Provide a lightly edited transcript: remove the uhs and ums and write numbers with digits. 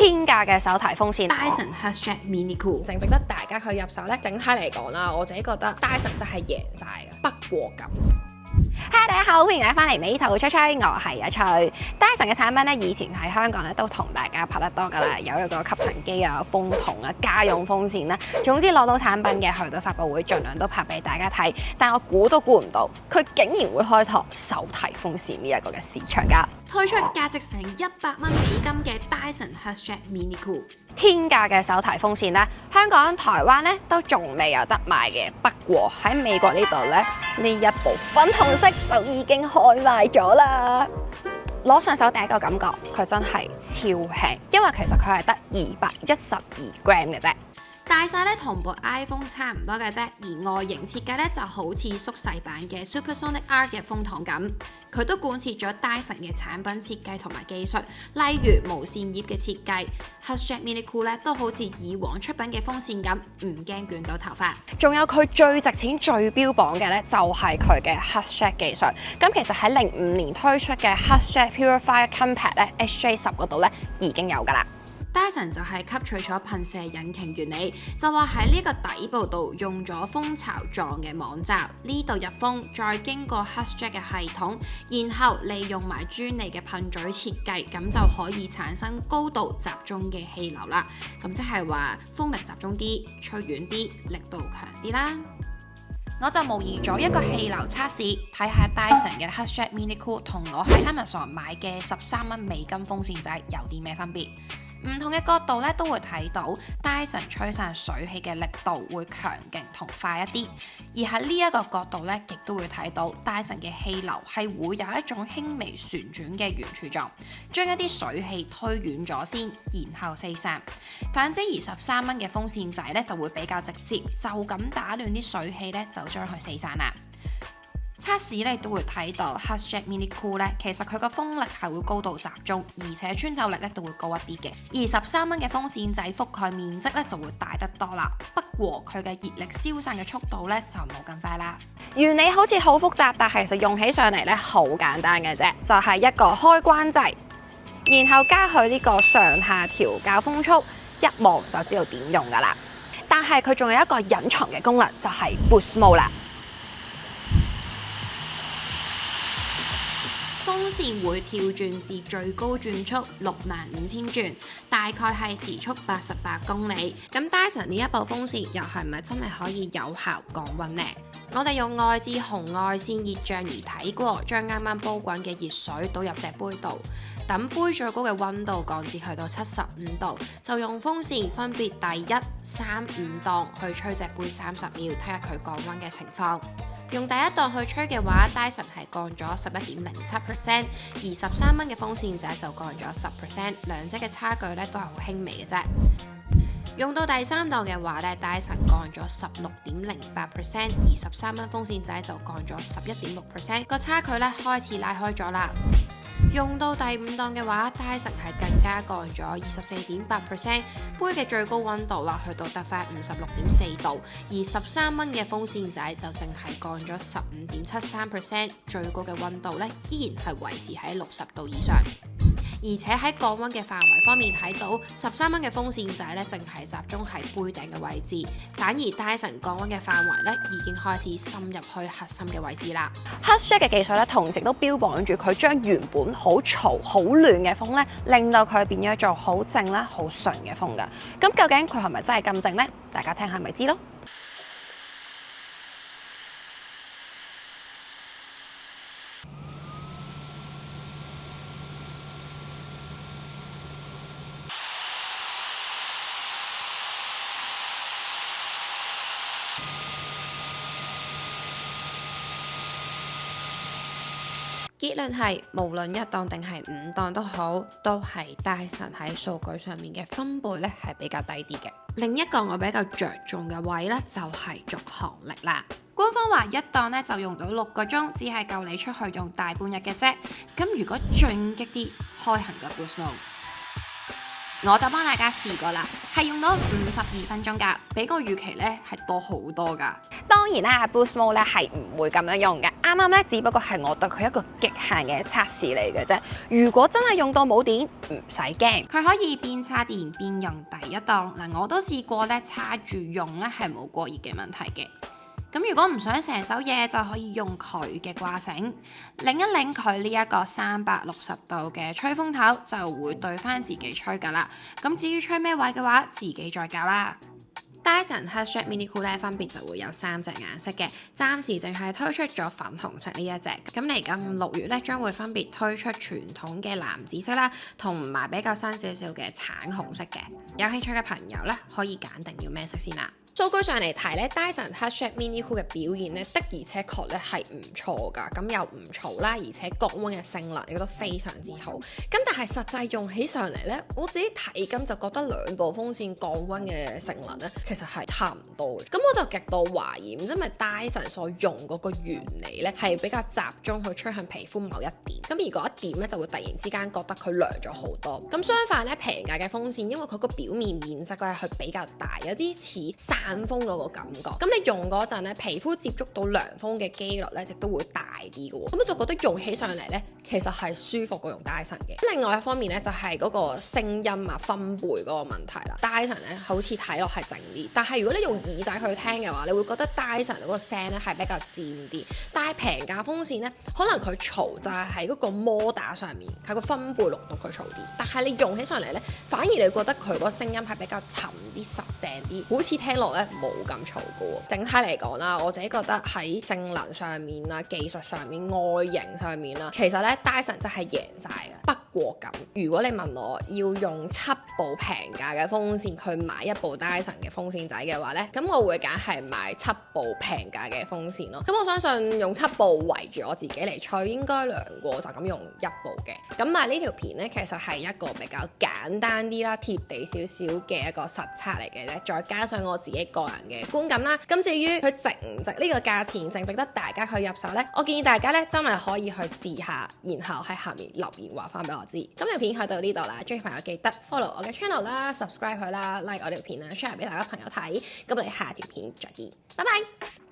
天價嘅手提風扇 Dyson HushJet Mini Cool 值唔值得大家去入手呢？整體嚟講啦，我自己覺得 Dyson 真係贏晒嘅，不過咁。Hi 大家好，歡迎大家翻嚟美圖吹吹，我係阿翠。Dyson 嘅產品咧，以前喺香港咧都同大家拍得多噶啦，有一個吸塵機啊、風筒啊、家用風扇啦，總之攞到產品嘅去到發佈會，盡量都拍俾大家睇。但我估都估唔到，佢竟然會開拓手提風扇呢一個嘅市場噶。推出價值成100蚊美金嘅 Dyson HushJet Mini Cool。天價嘅手提風扇咧，香港、台灣咧都仲未有得賣嘅。不過喺美國呢度咧，呢一部粉紅色就已經開賣咗啦。攞上手第一個感覺，佢真係超輕，因為其實佢係得212g嘅啫。大細咧同部 iPhone 差唔多嘅啫，而外形設計咧就好似縮細版嘅 Supersonic R 嘅風筒咁。佢都貫徹咗 Dyson 嘅產品設計同埋技術，例如無線葉嘅設計。HushJet Mini Cool 咧都好似以往出品嘅風扇咁，唔驚捲到頭髮。仲有佢最值錢、最標榜嘅咧，就係佢嘅 HushJet 技術。咁其實喺05年推出嘅 HushJet Purifier Compact 咧 HJ10嗰度咧已經有㗎啦。Dyson 就係吸取咗噴射引擎原理，就話喺呢個底部度用咗蜂巢狀嘅網罩，呢度入風，再經過 HushJet 嘅系統，然後利用埋專利嘅噴嘴設計，咁就可以產生高度集中嘅氣流啦。咁即係話風力集中啲，吹遠啲，力度強啲啦。我就模擬咗一個氣流測試，睇下 Dyson 嘅 HushJet Mini Cool 同我喺 Amazon 買嘅13蚊美金風扇仔有啲咩分別？唔同嘅角度咧都會睇到 Dyson 吹散水氣嘅力度會強勁同快一啲，而喺呢一個角度咧，亦都會睇到 Dyson 嘅氣流係會有一種輕微旋轉嘅圓柱狀，將一啲水氣推遠咗先，然後四散。反之，而13蚊嘅風扇仔咧就會比較直接，就咁打亂啲水氣咧就將佢四散啦。測試咧都會睇到 HushJet Mini Cool 咧，其實佢個風力係會高度集中，而且穿透力咧都會高一啲嘅。而13蚊嘅風扇仔覆蓋面積咧就會大得多啦。不過佢嘅熱力消散嘅速度咧就冇咁快啦。原理好似好複雜，但係其實用起上嚟咧好簡單嘅啫，就係一個開關掣，然後加佢呢個上下調校風速，一望就知道點用噶啦。但係佢仲有一個隱藏嘅功能，就係 Boost Mode 啦。風扇會跳轉至最高轉速65000轉，大概係時速88公里。咁 Dyson 呢一部風扇又係咪真係可以有效降溫呢？我哋用外置紅外線熱像儀睇過，將啱啱煲滾嘅熱水倒入隻杯度，等杯最高嘅溫度降至去到75度，就用風扇分別第1、3、5檔去吹隻杯30秒，睇下佢降溫嘅情況。用第一檔去吹嘅話 ，Dyson 係降咗11.07%，而13蚊嘅風扇仔就降咗10%，兩者嘅差距咧都係好輕微嘅啫。用到第3檔嘅話咧 ，Dyson 降咗16.08%，而13蚊風扇仔就降咗11.6%，個差距咧開始拉開咗啦。用到第5檔嘅話 ，Dyson 係更加降咗24.8%，杯嘅最高溫度啦，去到得返56.4度，而13蚊嘅風扇仔就淨係降咗15.73%，最高嘅溫度咧依然係維持喺60度以上。而且喺降溫嘅範圍方面睇到，13蚊嘅風扇仔咧淨係集中喺杯頂嘅位置，反而 Dyson 降溫嘅範圍咧已經開始深入去核心嘅位置啦。HushJet 嘅技術咧，同時都標榜住佢將原本好嘈、好亂嘅風咧，令到佢變咗做好靜啦、好純嘅風㗎。咁究竟佢係咪真係咁靜呢？大家聽下咪知咯。結論係，無論1檔定係5檔都好，都係 Dyson 喺數據上面嘅分貝咧係比較低啲嘅。另一個我比較着重嘅位咧就係續航力啦。官方話1檔咧就用到6個鐘，只係夠你出去用大半日嘅啫。咁如果進擊啲開行嘅 Boost Mode，我就幫大家試過啦，係用到52分鐘㗎，比個預期咧係多好多㗎。當然啦，Boost Mode 咧係唔會咁樣用嘅，啱啱咧只不過係我對佢一個極限嘅測試嚟嘅啫。如果真係用到冇電，唔使驚，佢可以邊叉電邊用第一檔嗱，我都試過咧叉住用咧係冇過熱嘅問題嘅。咁如果唔想成手嘢，就可以用佢嘅掛繩，擰一擰佢呢一個360度嘅吹風頭，就會對翻自己吹㗎啦。咁至於吹咩位嘅話，自己再教啦。Dyson Headset Mini Cool 咧分別就會有3隻顏色嘅，暫時淨係推出咗粉紅色呢一隻。咁嚟緊6月咧將會分別推出傳統嘅藍紫色啦，同埋比較新少少嘅橙紅色嘅。有興趣嘅朋友咧可以揀定要咩色先啦。數據上嚟睇咧，Dyson Headset Mini Cool 嘅表現咧的而且確咧係唔錯㗎，咁又唔嘈啦，而且降溫嘅性能亦都非常之好。咁但係實際用起上嚟咧，我自己睇咁就覺得兩部風扇降溫嘅性能咧其實係差唔多嘅。咁我就極度懷疑，唔知係咪 Dyson 所用嗰個原理咧係比較集中去吹向皮膚某一點，咁而嗰一點咧就會突然之間覺得佢涼咗好多。咁相反咧，平價嘅風扇因為佢個表面面積咧係比較大，有啲似散風嗰個感覺，咁你用嗰陣咧，皮膚接觸到涼風嘅機率咧，亦都會大啲嘅喎，咁我就覺得用起上嚟咧，其實係舒服過用 Dyson 嘅。咁另外一方面咧，就係嗰個聲音啊分貝嗰個問題啦。Dyson 咧好似睇落係靜啲，但係如果你用耳仔去聽嘅話，你會覺得 Dyson 嗰個聲咧係比較尖啲。但係平價風扇咧，可能佢嘈就係喺嗰個摩打上面，喺個分貝錄到佢嘈啲。但係你用起上嚟咧，反而你覺得佢嗰個聲音係比較沉啲、實淨啲，好似聽落咧冇咁嘈嘅。整體嚟講啦，我自己覺得喺性能上面啊、技術上面、外形上面啦，其實咧 Dyson 真係贏晒嘅。不過咁，如果你問我要用7部平價嘅風扇去買一部 Dyson 嘅風扇仔嘅話咧，咁我會揀係買7部平價嘅風扇咯。咁我相信用7部圍住我自己嚟吹，應該涼過就咁用1部嘅。咁但係呢條片咧，其實係一個比較簡單啲啦、貼地少少嘅一個實測嚟嘅啫，再加上我自己個人嘅觀感啦。咁至於佢值唔值呢個價錢，值唔值得大家去入手呢？我建議大家咧真係可以去試下，然後喺下面留言話翻俾我知。咁條片去到呢度啦，中意朋友記得 follow 我嘅 channel 啦 ，subscribe 佢啦，like 我條片啦，share 俾大家朋友睇。咁我哋下條片再見，拜拜。